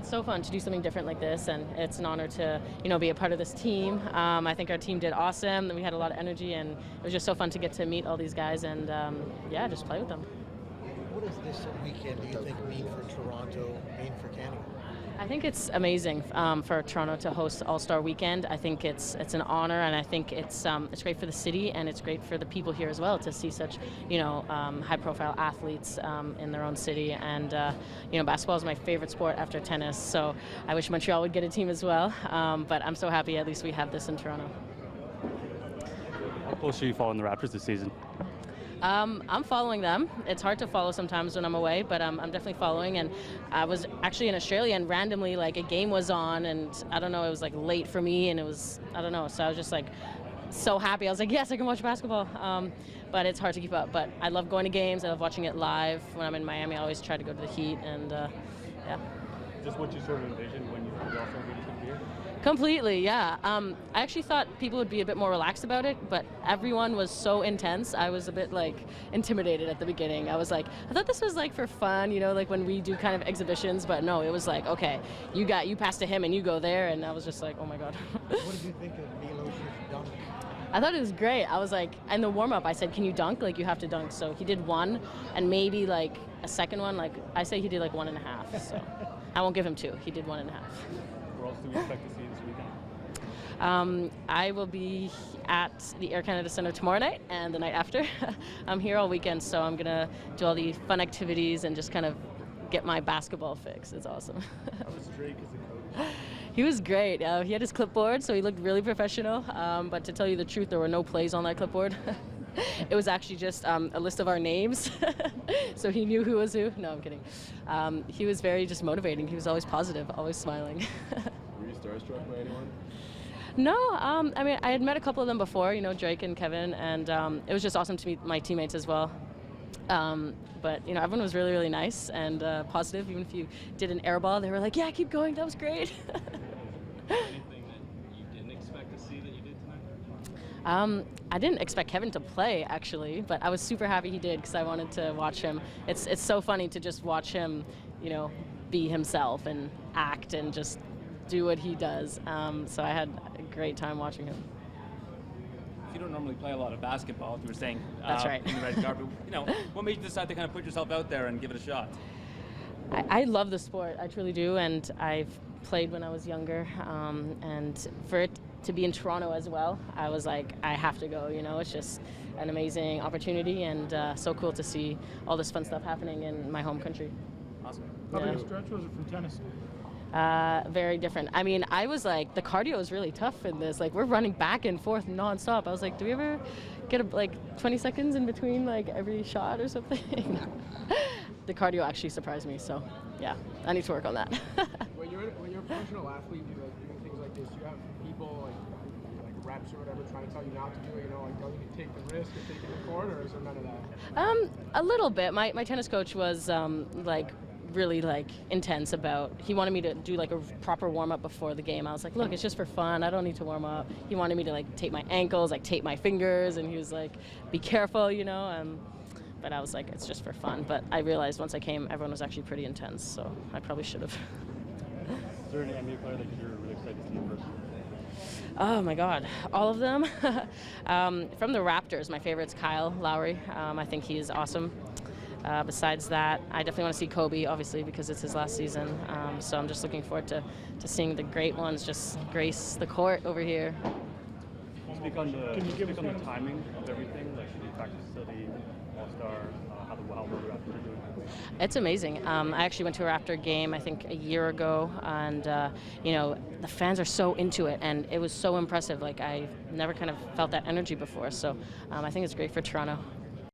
it's so fun to do something different like this, and it's an honor to, be a part of this team. I think our team did awesome. We had a lot of energy, and it was just so fun to get to meet all these guys and, just play with them. What does this weekend, do you think, mean for Toronto, mean for Canada? I think it's amazing for Toronto to host All-Star Weekend. I think it's an honor, and I think it's great for the city, and it's great for the people here as well to see such high-profile athletes in their own city. And basketball is my favorite sport after tennis, so I wish Montreal would get a team as well. But I'm so happy at least we have this in Toronto. How close are you following the Raptors this season? I'm following them. It's hard to follow sometimes when I'm away, but I'm definitely following. And I was actually in Australia, and randomly, a game was on, and I don't know, it was late for me, and it was, I don't know, so I was just so happy. I was like, yes, I can watch basketball. But it's hard to keep up. But I love going to games. I love watching it live. When I'm in Miami, I always try to go to the Heat, and yeah. Is this what you sort of envisioned when you heard the All-Star Weekend was here? Completely, yeah. I actually thought people would be a bit more relaxed about it, but everyone was so intense. I was a bit intimidated at the beginning. I was I thought this was for fun, when we do kind of exhibitions, but no, it was okay, you pass to him and you go there, and I was just oh my God. What did you think of Milos's dunk? I thought it was great. I was in the warm-up, I said, can you dunk? You have to dunk. So he did one, and maybe a second one. I say he did 1.5. So I won't give him 2. He did 1.5. Where else do we expect to see this weekend? I will be at the Air Canada Centre tomorrow night and the night after. I'm here all weekend, so I'm going to do all the fun activities and just kind of get my basketball fix. It's awesome. How was Drake as a coach? He was great. He had his clipboard, so he looked really professional. But to tell you the truth, there were no plays on that clipboard. It was actually just a list of our names, so he knew who was who. No, I'm kidding. He was very just motivating. He was always positive, always smiling. Were you starstruck by anyone? No, I had met a couple of them before, Drake and Kevin, and it was just awesome to meet my teammates as well. But everyone was really, really nice and positive. Even if you did an air ball, they were like, "Yeah, keep going. That was great." Anything that you didn't expect to see that you did tonight? I didn't expect Kevin to play, actually, but I was super happy he did because I wanted to watch him. It's so funny to just watch him, be himself and act and just do what he does. So I had a great time watching him. You don't normally play a lot of basketball, as you were saying. That's right. In the red carpet. What made you decide to kind of put yourself out there and give it a shot? I love the sport, I truly do, and I've played when I was younger, and for it to be in Toronto as well, I was I have to go, it's just an amazing opportunity, and so cool to see all this fun stuff happening in my home country. Awesome. How big a stretch was it from tennis? Very different. The cardio is really tough in this. We're running back and forth nonstop. I was do we ever get 20 seconds in between every shot or something? The cardio actually surprised me, so yeah, I need to work on that. When you're a professional athlete, doing things like this, do you have people reps or whatever trying to tell you not to do it? Tell you to take the risk of taking the court, or is there none of that? A little bit. My tennis coach was really intense about, he wanted me to do a proper warm-up before the game. I was look, it's just for fun, I don't need to warm up. He wanted me to tape my ankles, tape my fingers, and he was be careful, but I was it's just for fun. But I realized once I came, everyone was actually pretty intense, so I probably should have. Is there any NBA player that you're really excited to see in person? Oh my God, all of them. From the Raptors, my favorite's Kyle Lowry. I think he's awesome. Besides that, I definitely want to see Kobe, obviously, because it's his last season. So I'm just looking forward to seeing the great ones just grace the court over here. Speak on the timing of everything, the practice facility, All-Star, how the Raptors are doing. It's amazing. I actually went to a Raptor game, I think, a year ago, and the fans are so into it, and it was so impressive. I've never kind of felt that energy before. So I think it's great for Toronto.